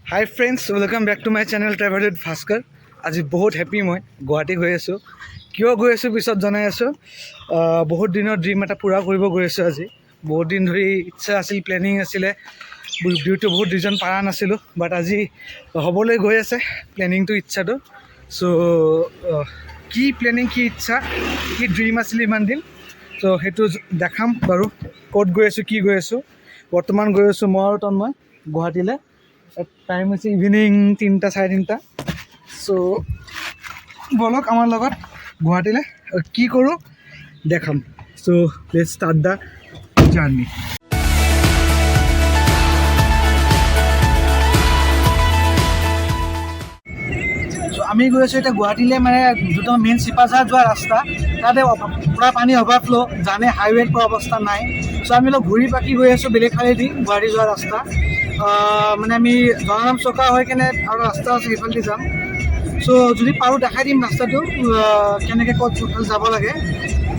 Hi friends, welcome back to my channel Travel with Bhaskar. আজি বহুত happy মই গুৱাহাটী গৈ আছোঁ। কিয় গৈ আছোঁ পিছত জনাই আছোঁ। বহুত দিনৰ ড্ৰিম এটা পূৰা কৰিব গৈ আছোঁ আজি। বহুত দিন ধৰি ইচ্ছা আছিল, প্লেনিং আছিলে, ডিউটো বহুত ৰিজন পাৰা নাছিলোঁ, বাট আজি হ'বলৈ গৈ আছে প্লেনিংটো, ইচ্ছাটো। চ' কি প্লেনিং, কি ইচ্ছা, কি ড্ৰিম আছিলে ইমান দিন, চ' সেইটো দেখাম বাৰু। ক'ত গৈ আছোঁ, কি গৈ আছোঁ। বৰ্তমান গৈ আছোঁ মই আৰু তন্ময় গুৱাহাটীলৈ। টাইম হৈছে ইভিনিং 3টা 3:30। চ' বলক আমাৰ লগত গুৱাহাটীলৈ কি কৰোঁ দেখাম। চ' লেটছ ষ্টাৰ্ট দ্য জাৰ্ণি। আমি গৈ আছোঁ এতিয়া গুৱাহাটীলৈ, মানে যিটো মেইন চিপাঝাৰ যোৱা ৰাস্তা, তাতে পূৰা পানী অভাৰফ্ল', জানে হাইৱেত পৰা অৱস্থা নাই। চ' আমি অলপ ঘূৰি পাকি গৈ আছোঁ বেলেগ ফালেদি গুৱাহাটী যোৱা ৰাস্তা। মানে আমি জনাৰাম চকা হৈ কেনে আৰু ৰাস্তা আছে সেইফালেদি যাম। চ' যদি পাৰোঁ দেখাই দিম ৰাস্তাটো, কেনেকৈ ক'ত কোনফালে যাব লাগে।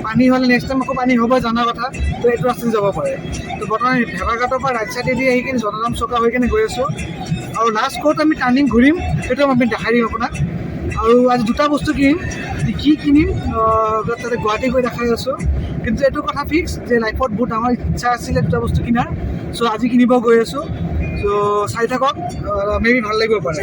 পানী হ'লে নেক্সট টাইম আকৌ পানী হ'বই জানা কথা, তো এইটো ৰাস্তাত যাব পাৰে। তো বৰ্তমান ভেবাঘাটৰ পৰা ৰাইট চাইডেদি আহি কিনে জনাৰাম চকা হৈ কেনে গৈ আছোঁ। আৰু লাষ্ট ক'ত আমি টাৰ্ণিং ঘূৰিম সেইটো আমি দেখাই দিম আপোনাক। আৰু আজি দুটা বস্তু কিনিম, কি কিনিম তাতে গুৱাহাটী গৈ দেখাই আছোঁ। কিন্তু এইটো কথা ফিক্স যে লাইফত বহুত ডাঙৰ ইচ্ছা আছিলে দুটা বস্তু কিনাৰ। চ' আজি কিনিব গৈ আছোঁ। চ' চাই থাকক, মেবি ভাল লাগিব পাৰে।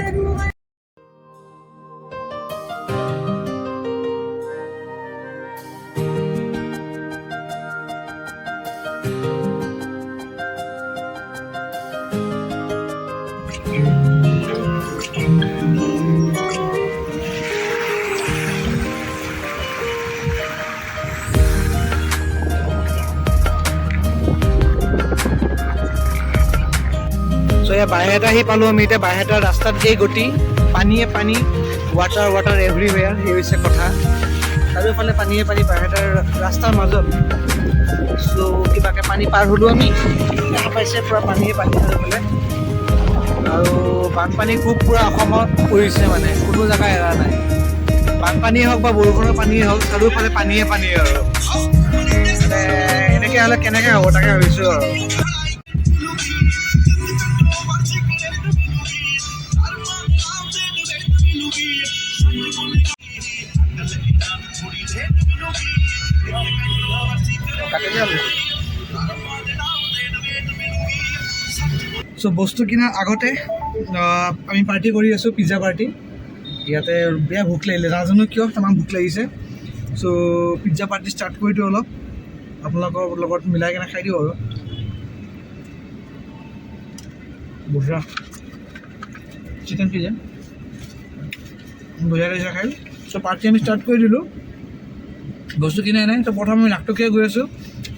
বাহেটা আহি পালোঁ আমি এতিয়া। বাহেটাৰ ৰাস্তাত এই গতি, পানীয়ে পানী, ৱাটাৰ ৱাটাৰ এভৰিৱেয়াৰ, সেই হৈছে কথা। চাৰিওফালে পানীয়ে পানী বাহেটাৰ ৰাস্তাৰ মাজত। চ' কিবাকৈ পানী পাৰ হ'লোঁ আমি, দেখা পাইছে পূৰা পানীয়ে পানী চাৰিওফালে। আৰু বানপানী খুব পূৰা অসমত পৰিছে, মানে কোনো জেগা এৰা নাই। বানপানীয়ে হওক বা বৰষুণৰ পানীয়ে হওক, চাৰিওফালে পানীয়ে পানী আৰু। মানে এনেকৈ হ'লে কেনেকৈ হ'ব তাকে ভাবিছোঁ আৰু। চ' বস্তু কিনাৰ আগতে আমি পাৰ্টি কৰি আছোঁ, পিজ্জা পাৰ্টি। ইয়াতে বেয়া ভোক লাগিলে, নাজানো কিয় তামাম ভোক লাগিছে। চ' পিজ্জা পাৰ্টি ষ্টাৰ্ট কৰি দিওঁ অলপ, আপোনালোকৰ লগত মিলাই কেনে খাই দিওঁ আৰু। বঢ়িয়া চিকেন পিজ্জা, বঢ়িয়া লাগিছে খাই। চ' পাৰ্টি আমি ষ্টাৰ্ট কৰি দিলোঁ। বস্তু কিনাই নাই। তো প্ৰথম আমি লাখটকীয়া গৈ আছোঁ,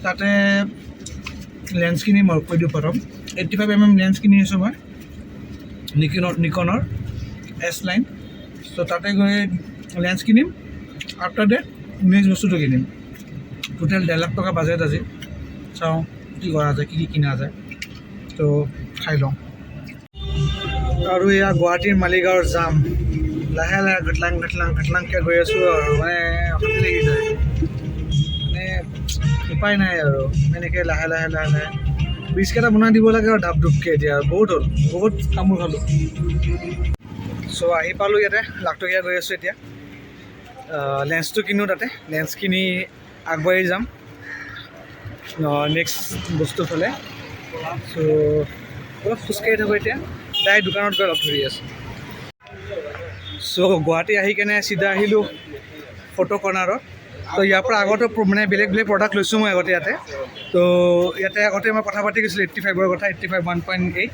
তাতে লেন্স কিনিম আৰু কৈ দিওঁ প্ৰথম। 85mm লেন্স কিনি আছোঁ মই, নিকনৰ S লাইন। চ' তাতে গৈ লেন্স কিনিম। আফটাৰ ডেট নেক্সট বস্তুটো কিনিম। টোটেল 1.5 লাখ টকা বাজেট আজি। চাওঁ কি কৰা যায়, কি কি কিনা যায়। তো খাই লওঁ। আৰু এয়া গুৱাহাটীৰ মালিগাঁৱৰ জাম, লাহে লাহে ঘটলাংকৈ গৈ আছোঁ আৰু। মানে অশান্তি লাগি যায়, মানে উপায় নাই আৰু। এনেকৈ লাহে লাহে ব্ৰিজকেইটা বনাই দিব লাগে আৰু ধাপধুপকৈ। এতিয়া বহুত হ'ল, বহুত কামোৰ খালোঁ। চ' আহি পালোঁ ইয়াতে, লাখটকীয়া গৈ আছোঁ এতিয়া। লেন্সটো কিনো তাতে, লেন্স কিনি আগবাঢ়ি যাম নেক্সট বস্তু ফালে। চ' অলপ খোজকাঢ়ি থাকোঁ এতিয়া, তাই দোকানত গৈ লগ ধৰি আছোঁ। চ' গুৱাহাটী আহি কেনে চিধা আহিলোঁ ফটো কৰ্ণাৰত। তো ইয়াৰ পৰা আগতে মানে বেলেগ বেলেগ প্ৰডাক্ট লৈছোঁ মই আগতে ইয়াতে। তো ইয়াতে আগতে মই কথা পাতি গৈছিলোঁ 85ৰ কথা, 85 1.8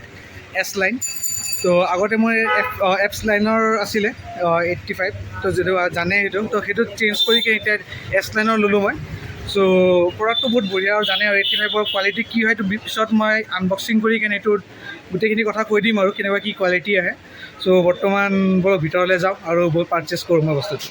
S লাইন। তো আগতে মই এপছ লাইনৰ আছিলে 85, তো যিটো জানে সেইটো। তো সেইটো চেঞ্জ কৰি কিনে এতিয়া S লাইনৰ ল'লোঁ মই। চ' প্ৰডাক্টটো বহুত বঢ়িয়া আৰু জানে আৰু 85ৰ কোৱালিটি কি হয়, এইটো পিছত মই আনবক্সিং কৰি কেনে এইটো গোটেইখিনি কথা কৈ দিম আৰু কেনেকুৱা কি কোৱালিটি আহে। চ' বৰ্তমান বৰ ভিতৰলৈ যাওঁ আৰু বহুত পাৰ্চেছ কৰোঁ মই বস্তুটো।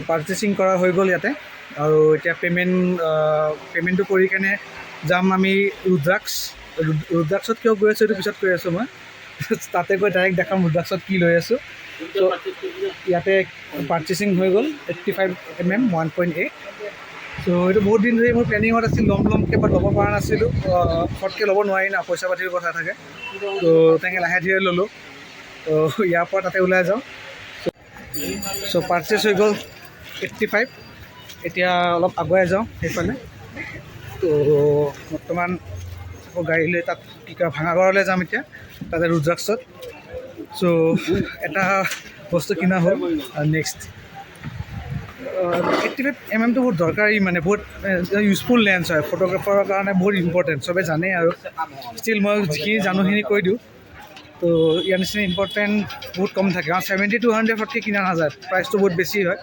পাৰ্চেচিং কৰা হৈ গ'ল ইয়াতে আৰু এতিয়া পে'মেণ্টটো কৰি কেনে যাম আমি ৰুদ্ৰাক্ষত কিয় গৈ আছোঁ এইটো পিছত কৈ আছোঁ মই তাতে গৈ ডাইৰেক্ট দেখাম ৰুদ্ৰাক্ষত কি লৈ আছোঁ ত' ইয়াতে পাৰ্চেচিং হৈ গ'ল 85mm 1.8 চ' এইটো বহুত দিন ধৰি মোৰ প্লেনিঙত আছিল ল'মকৈ বাট ল'ব পৰা নাছিলোঁ ফটকৈ ল'ব নোৱাৰি না পইচা পাতিৰ কথা থাকে ত' তেনেকৈ লাহে ধীৰে ল'লোঁ ত' ইয়াৰ পৰা তাতে ওলাই যাওঁ চ' পাৰ্চেছ হৈ গ'ল 85 এতিয়া অলপ আগুৱাই যাওঁ সেইফালে ত' বৰ্তমান আকৌ গাড়ী লৈ তাত কি কয় ভাঙাগড়লৈ যাম এতিয়া তাতে ৰুদ্ৰাক্ষত চ' এটা বস্তু কিনা হ'ল নেক্সট 85mmটো বহুত দৰকাৰী মানে বহুত ইউজফুল লেন্স হয় ফটোগ্ৰাফাৰৰ কাৰণে বহুত ইম্পৰ্টেণ্ট চবে জানেই আৰু ষ্টিল মই যিখিনি জানো সেইখিনি কৈ দিওঁ তো ইয়াৰ নিচিনা ইম্পৰ্টেণ্ট বহুত কম থাকে কাৰণ 70-200 ফটকৈ কিনা নাযায় প্ৰাইচটো বহুত বেছি হয়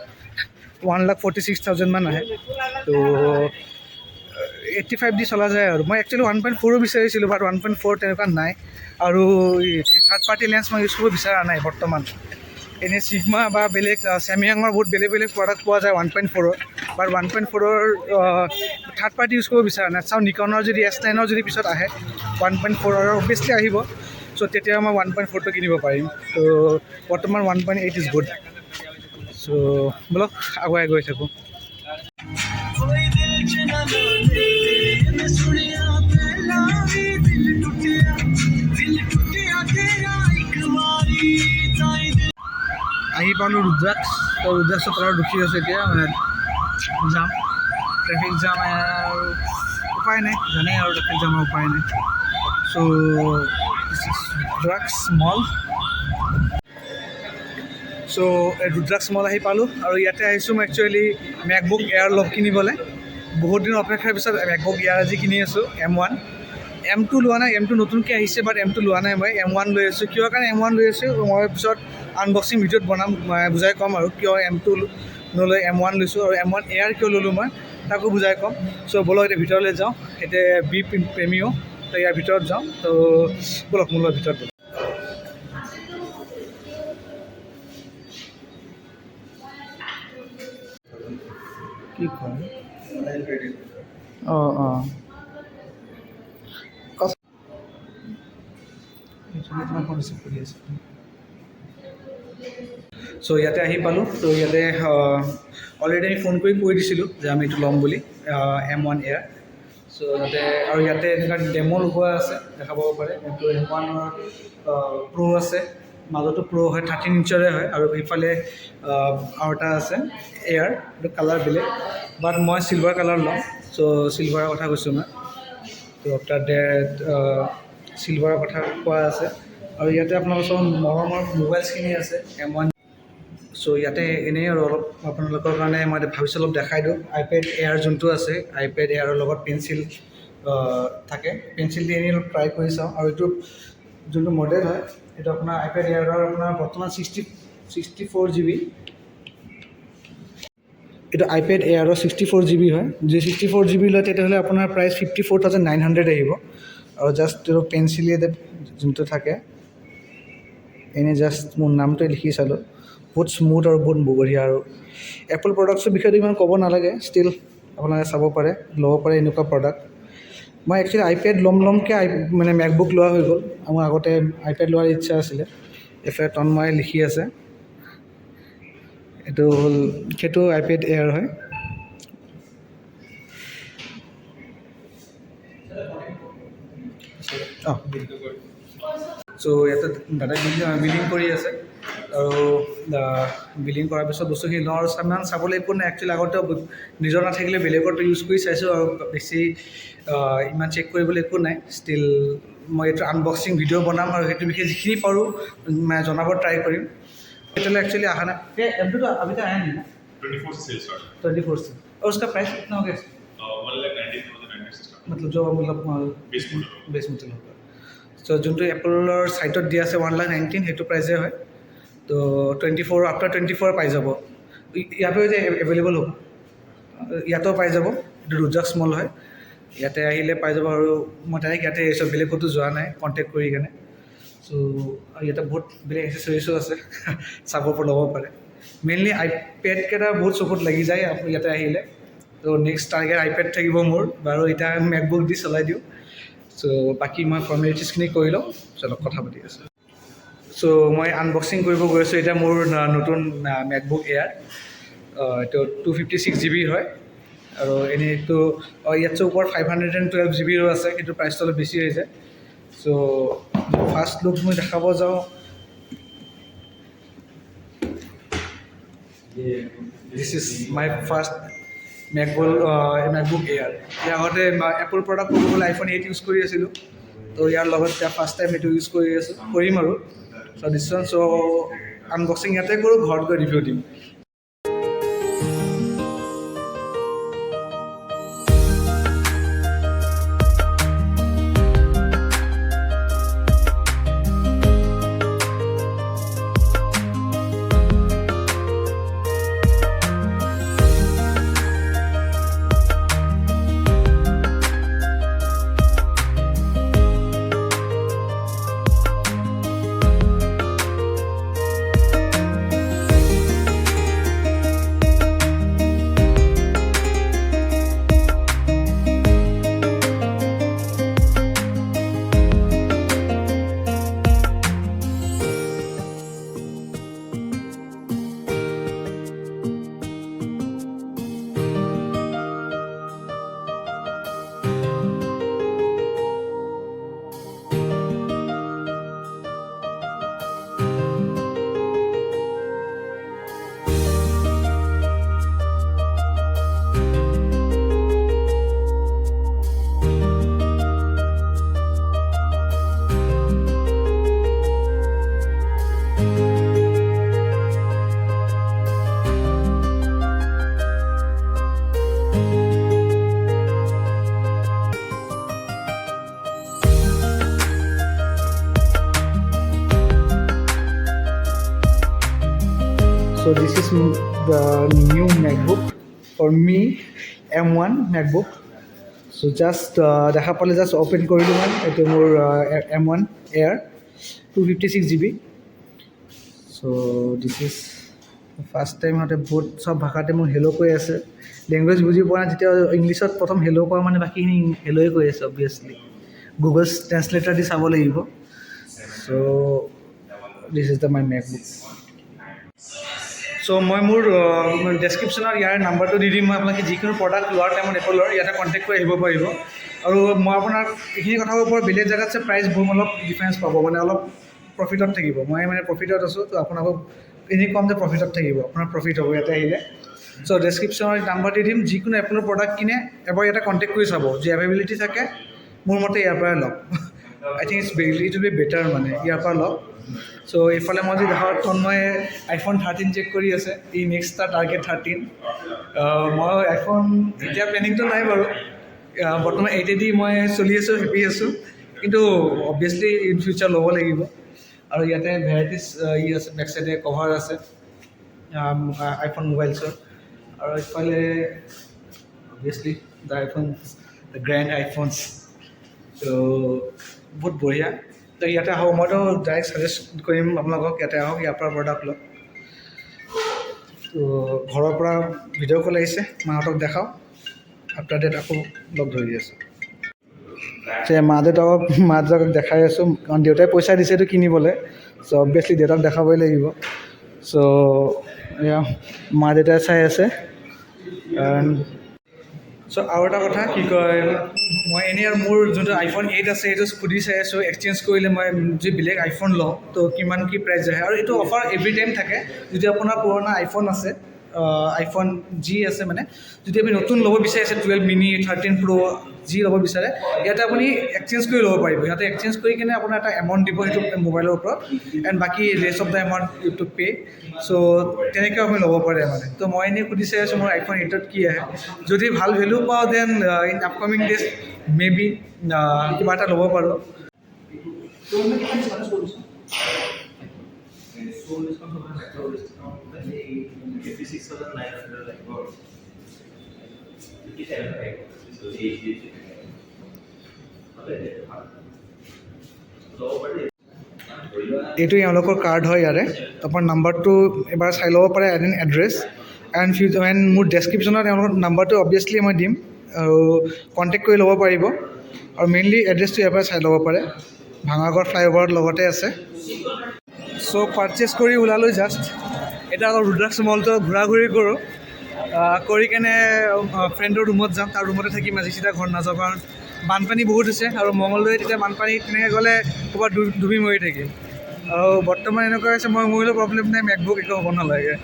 1,46,000 মান আহে তো 85 দি চলা যায় আৰু মই একচুৱেলি 1.4 বিচাৰিছিলোঁ বাট 1.4 তেনেকুৱা নাই আৰু থাৰ্ড পাৰ্টি লেন্স মই ইউজ কৰিব বিচৰা নাই বৰ্তমান এনেই চিগমা বা বেলেগ ছেমিয়াঙৰ বহুত বেলেগ প্ৰডাক্ট পোৱা যায় 1.4ৰ বাট 1.4ৰ থাৰ্ড পাৰ্টি ইউজ কৰিব বিচৰা নাই চাওঁ নিকনৰ যদি S9ৰ যদি পিছত আহে 1.4ৰ অভিয়াছলি আহিব চ' তেতিয়া মই 1.4টো কিনিব পাৰিম ত' বৰ্তমান 1.8 ইজ গুড চ' ব'লক আগুৱাই গৈ থাকোঁ আহি পালোঁ ৰুদ্ৰাক্ষত আৰু ৰখি আছোঁ এতিয়া মানে যাম ট্ৰেফিক জাম আৰু উপায় নাই জানেই আৰু ট্ৰেফিক জামৰ উপায় নাই চ' ৰুদ্ৰাক্ষ মল চ' ৰুদ্ৰাক্ষ মল আহি পালোঁ আৰু ইয়াতে আহিছোঁ মই একচুৱেলি মেকবুক এয়াৰ লগ কিনিবলৈ বহুত দিনৰ অপেক্ষাৰ পিছত মেকবুক এয়াৰ আজি কিনি আছোঁ M1 M2 লোৱা নাই M2 নতুনকৈ আহিছে বাট M2 লোৱা নাই মই M1 লৈ আছোঁ কিয় কাৰণে M1 লৈ আছোঁ মই পিছত আনবক্সিং ভিডিঅ'ত বনাম বুজাই ক'ম আৰু কিয় M2 নলৈ M1 লৈছোঁ আৰু M1 এয়াৰ কিয় ল'লোঁ মই তাকো বুজাই ক'ম চ' ব'লক এতিয়া ভিতৰলৈ যাওঁ এতিয়া B-Premio তো ইয়াৰ ভিতৰত যাওঁ তো ব'লক মোৰ লগত ভিতৰত কি কয় অঁ চ' ইয়াতে আহি পালোঁ ত' ইয়াতে অলৰেডি আমি ফোন কৰি কৈ দিছিলোঁ যে আমি এইটো ল'ম বুলি M1 এয়াৰ চ' তাতে আৰু ইয়াতে এনেকুৱা ডেমো লগোৱা আছে দেখা পাব পাৰে এইটো M1ৰ প্ৰ' আছে মাজতো প্ৰ' হয় 13 ইঞ্চৰে হয় আৰু ইফালে আৰু এটা আছে এয়াৰ এইটো কালাৰ বেলেগ বাট মই চিলভাৰ কালাৰ ল'ম চ' চিলভাৰৰ কথা কৈছোঁ মই ত' তাতে চিলভাৰৰ কথা কোৱা আছে আৰু ইয়াতে আপোনালোকৰ চব মৰমৰ মোবাইলছখিনি আছে M1 চ' ইয়াতে এনেই আৰু অলপ আপোনালোকৰ কাৰণে মই ভাবিছোঁ অলপ দেখাই দিওঁ iPad Air যোনটো আছে iPad Airৰ লগত পেঞ্চিল থাকে পেঞ্চিল দি এনেই অলপ ট্ৰাই কৰি চাওঁ আৰু এইটো যোনটো মডেল হয় এইটো আপোনাৰ iPad Airৰ আপোনাৰ বৰ্তমান 64 GB এইটো iPad Airৰ 64 GB হয় যদি 64 GB লয় তেতিয়াহ'লে আপোনাৰ প্ৰাইচ 54,900 আহিব আৰু জাষ্ট এইটো পেঞ্চিলে যোনটো থাকে এনেই জাষ্ট মোৰ নামটোৱে লিখি চালোঁ বহুত স্মুথ আৰু বহুত বঢ়িয়া আৰু এপল প্ৰডাক্টছৰ বিষয়ে ইমান ক'ব নালাগে ষ্টিল আপোনালোকে চাব পাৰে ল'ব পাৰে এনেকুৱা প্ৰডাক্ট মই একচুৱেলি iPad ল'মকৈ মানে মেকবুক লোৱা হৈ গ'ল মোৰ আগতে iPad লোৱাৰ ইচ্ছা আছিলে এফালে তন্ময় লিখি আছে এইটো হ'ল সেইটো iPad Air হয় চ' ইয়াতে দাদাই বিলিং কৰি আছে আৰু বিলিং কৰাৰ পিছত বস্তুখিনি লওঁ আৰু ইমান চাবলৈ একো নাই একচুৱেলি আগতে নিজৰ নাথাকিলে বেলেগৰটো ইউজ কৰি চাইছোঁ আৰু বেছি ইমান চেক কৰিবলৈ একো নাই ষ্টিল মই এইটো আনবক্সিং ভিডিঅ' বনাম আৰু সেইটো বিষয়ে যিখিনি পাৰোঁ মানে জনাব ট্ৰাই কৰিম एयरटेल एक्चुअली आहा ना ये M2 तो अभी तक आया नहीं ना 24 से सेल स्टार्ट 24 से और उसका प्राइस कितना हो गया 1,19,900 मतलब जो मतलब बेस मॉडल होगा सो जो एप्पलर साइटत दिया আছে 1,19,000 সেইটো প্ৰাইসে হয় তো 24 आफ्टर 24 পাই যাব ইয়াতে যে अवेलेबल হ'ব ইয়াতো পাই যাব এটা ৰুদ্ৰাক্ষ মল হয় ইয়াতে আহিলে পাই যাব আৰু মই ডাইৰেক্ট ইয়াতে সব বেলেগ ক'তো যোৱা নাই কণ্টেক্ট কৰি কেনে চ' ইয়াতে বহুত বেলেগ এক্সেসৰিজো আছে চাব ল'ব পাৰে মেইনলি আইপেড কেইটা বহুত চকুত লাগি যায় ইয়াতে আহিলে। তো নেক্সট টাৰ্গেট আইপেড থাকিব মোৰ, বাৰু এতিয়া মেকবুক দি চলাই দিওঁ। চ' বাকী মই ফৰ্মেলিটিজখিনি কৰি লওঁ, চলক কথা পাতি আছোঁ। চ' মই আনবক্সিং কৰিব গৈ আছোঁ এতিয়া মোৰ নতুন মেকবুক এয়াৰ। এইটো 256 GB হয়, আৰু এনেইতো ইয়াতছে ওপৰত 512 GBৰো আছে, কিন্তু প্ৰাইচটো অলপ বেছি হৈ যায়। চ' ফাৰ্ষ্ট লুক মই দেখাব যাওঁ। This is my first MacBook Air. ইয়াৰ আগতে এপল প্ৰডাক্ট ক'ব গ'লে iPhone 8 ইউজ কৰি আছিলোঁ, তো ইয়াৰ লগত এতিয়া ফাৰ্ষ্ট টাইম এইটো ইউজ কৰিম আৰু। চ' দিছ চ' আনবক্সিং ইয়াতে কৰোঁ, ঘৰত গৈ ৰিভিউ দিম। So this is the new MacBook for me, M1 MacBook. So just দেখা পালে just open কৰি দিওঁ। এইটো মোৰ M1 Air 256 GB. So this is first time হওঁতে বহুত চব ভাষাতে মোৰ হেল্ল' কৈ আছে। লেংগুৱেজ বুজি পোৱা নাই, যেতিয়া ইংলিছত প্ৰথম হেল্ল' কোৱা মানে বাকীখিনি হেল্ল'ই কৈ আছে অবভিয়াছলি। গুগল ট্ৰেঞ্চলেটাৰ দি চাব লাগিব। So' this is the my MacBook. So' মই মোৰ ডেছক্ৰিপশ্যনত ইয়াৰ নাম্বাৰটো দি দিম। মই আপোনালোকে যিকোনো প্ৰডাক্ট লোৱাৰ টাইমত এপলৰ ইয়াতে কণ্টেক্ট কৰি আহিব পাৰিব। আৰু মই আপোনাক এইখিনি কথা ক'ব পাৰোঁ, বেলেগ জেগাতছে প্ৰাইচ বহুত অলপ ডিফাৰেঞ্চ পাব, মানে অলপ প্ৰফিটত থাকিব। মই মানে প্ৰফিটত আছোঁ, তো আপোনালোকক এনেই কম যে প্ৰফিটত থাকিব, আপোনাৰ প্ৰফিট হ'ব ইয়াতে আহিলে। চ' ডেছক্ৰিপশ্যনত নাম্বাৰ দি দিম। যিকোনো এপলৰ প্ৰডাক্ট কিনে এবাৰ ইয়াতে কণ্টেক্ট কৰি চাব, যি এভেইলেবিলিটি থাকে মোৰ মতে ইয়াৰ পৰাই লওক। I think it will be better, মানে ইয়াৰ পৰা লওক। চ' এইফালে মই যদি দেখাওঁ, তন্ময় iPhone 13 চেক কৰি আছে। ই নেক্সট তাৰ টাৰ্গেট 13। মই iPhone এতিয়া প্লেনিংটো নাই বাৰু, বৰ্তমান 8 মই চলি আছোঁ, হেপী আছোঁ, কিন্তু অবভিয়াছলি ইন ফিউচাৰ ল'ব লাগিব। আৰু ইয়াতে ভেৰাইটিজ আছে, বেক চাইডে কভাৰ আছে iPhone মোবাইলছৰ। আৰু এইফালে obviously the iPhone, the grand iPhones। ত' বহুত বঢ়িয়া। তো ইয়াতে আহক, মইতো ডাইৰেক্ট ছাজেষ্ট কৰিম আপোনালোকক, ইয়াতে আহক, ইয়াৰ পৰা প্ৰডাক্ট লওক। তো ঘৰৰ পৰা ভিডিঅ' কল আহিছে, মাহঁতক দেখাওঁ। আফটাৰ ডেট আকৌ লগ ধৰি আছোঁ। মা দেউতাকক দেখাই আছোঁ, কাৰণ দেউতাই পইচা দিছেতো কিনিবলৈ। চ' অবভিয়াছলি দেউতাক দেখাবই লাগিব। চ' এয়া মা দেউতাই চাই আছে। চ' আৰু এটা কথা কি কয়, মই এনেই আৰু মোৰ যোনটো iPhone 8 আছে সেইটো সুধি চাই আছোঁ, এক্সচেঞ্জ কৰিলে মই যদি বেলেগ iPhone লওঁ তো কিমান কি প্ৰাইচ আহে। আৰু এইটো অফাৰ এভৰি টাইম থাকে। যদি আপোনাৰ পুৰণা iPhone আছে, iPhone যি আছে, মানে যদি আপুনি নতুন ল'ব বিচাৰিছে 12 mini 13 Pro যি ল'ব বিচাৰে, ইয়াতে আপুনি এক্সচেঞ্জ কৰি ল'ব পাৰিব। ইয়াতে এক্সচেঞ্জ কৰি কিনে আপোনাৰ এটা এমাউণ্ট দিব সেইটো মোবাইলৰ ওপৰত, এণ্ড বাকী rest of the amount you to pay'. So' তেনেকৈ আপুনি ল'ব পাৰে মানে। তো মই এনেই সুধি চাই আছোঁ মোৰ iPhone 8ত কি আহে। যদি ভাল ভেলু পাওঁ then in upcoming days may be কিবা এটা ল'ব পাৰোঁ। এইটো এওঁলোকৰ কাৰ্ড হয় ইয়াৰে আপোনাৰ নাম্বাৰটো এবাৰ চাই ল'ব পাৰে এণ্ড এড্ৰেছ এণ্ড মোৰ ডেছক্ৰিপশ্যনত এওঁলোকৰ নাম্বাৰটো অবভিয়াছলি মই দিম আৰু কণ্টেক্ট কৰি ল'ব পাৰিব আৰু মেইনলি এড্ৰেছটো ইয়াৰ পৰা চাই ল'ব পাৰে ভাঙাগড় ফ্লাইঅভাৰৰ লগতে আছে চ' পাৰচেছ কৰি ওলালোঁ জাষ্ট এতিয়া আকৌ ৰুদ্ৰাক্ষ মলটো ঘূৰা-ঘূৰি কৰোঁ কৰি কেনে ফ্ৰেণ্ডৰ ৰুমত যাম তাৰ ৰুমতে থাকিম আজি চিধা ঘৰত নাযাওঁ কাৰণ বানপানী বহুত হৈছে আৰু মঙলদৈ তেতিয়া বানপানী তেনেকৈ গ'লে ক'ৰবাত ডুবি মৰি থাকিম আৰু বৰ্তমান এনেকুৱা হৈছে মই মৰিলেও প্ৰব্লেম নাই মেকবুক একো হ'ব নালাগে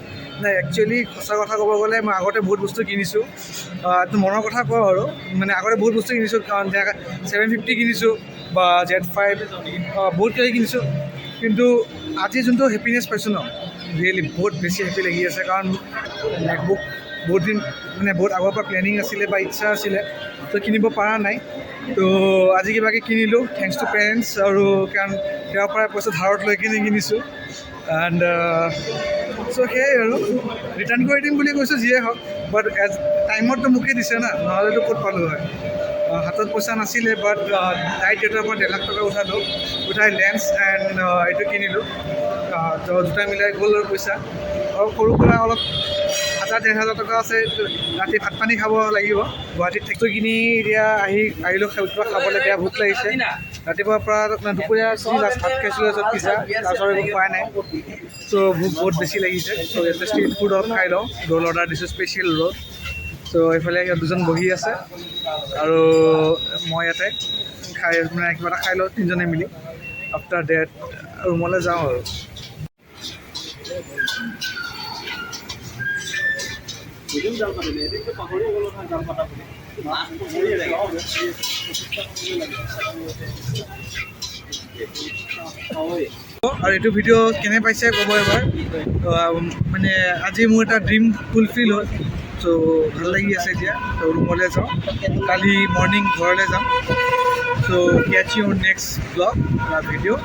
নাই একচুৱেলি সঁচা কথা ক'ব গ'লে মই আগতে বহুত বস্তু কিনিছোঁ এইটো মনৰ কথা কওঁ আৰু মানে আগতে বহুত বস্তু কিনিছোঁ কাৰণ 750 কিনিছোঁ বা Z5 বহুত কিবা কিনিছোঁ কিন্তু আজি যোনটো হেপিনেছ পাইছোঁ ন ৰিয়েলি বহুত বেছি হেপী লাগি আছে কাৰণ মেকবুক বহুত দিন মানে বহুত আগৰ পৰা প্লেনিং আছিলে বা ইচ্ছা আছিলে তো কিনিব পৰা নাই তো আজি কিবাকৈ কিনিলোঁ থেংকছ টু পেৰেণ্টছ আৰু কাৰণ তেওঁৰ পৰা পইচা ধাৰত লৈ কিনে কিনিছোঁ এণ্ড চ' সেয়াই আৰু ৰিটাৰ্ণ কৰি দিম বুলি কৈছোঁ যিয়ে হওক বাট এজ টাইমততো মোকেই দিছে না নহ'লেতো ক'ত পালোঁ হয় হাতত পইচা নাছিলে বাট তাইৰ দেউতাৰ পৰা 1,00,000 টকা উঠালোঁ উঠাই লেন্স এণ্ড এইটো কিনিলোঁ তো দুটা মিলাই গ'ল আৰু পইচা আৰু সৰু সুৰা অলপ 1,000-1,500 টকা আছে ৰাতি ভাত পানী খাব লাগিব গুৱাহাটীত থাকি কিনি এতিয়া আহিলোঁ কিবা খাবলৈ বেয়া ভোক লাগিছে ৰাতিপুৱাৰ পৰা দুপৰীয়া ভাত খাইছিলোঁ তাৰপিছত পিজ্জা তাৰপিছত একো খোৱাই নাই চ' ভোক বহুত বেছি লাগিছে চ' ইয়াতে ষ্ট্ৰীট ফুড অলপ খাই লওঁ ৰোল অৰ্ডাৰ দিছোঁ স্পেচিয়েল ৰোল চ' এইফালে ইয়াত দুজন বহি আছে আৰু মই ইয়াতে খাই মানে কিবা এটা খাই লওঁ তিনিজনে মিলি আফটাৰ ডেট ৰুমলৈ যাওঁ আৰু আৰু এইটো ভিডিঅ' কেনে পাইছে ক'ব এবাৰ মানে আজি মোৰ এটা ড্ৰিম ফুলফিল হ'ল চ' ভাল লাগি আছে এতিয়া ত' ৰুমলৈ যাওঁ কালি মৰ্ণিং ঘৰলৈ যাম চ' কেটচ ইউ নেক্সট ব্লগ ভিডিঅ'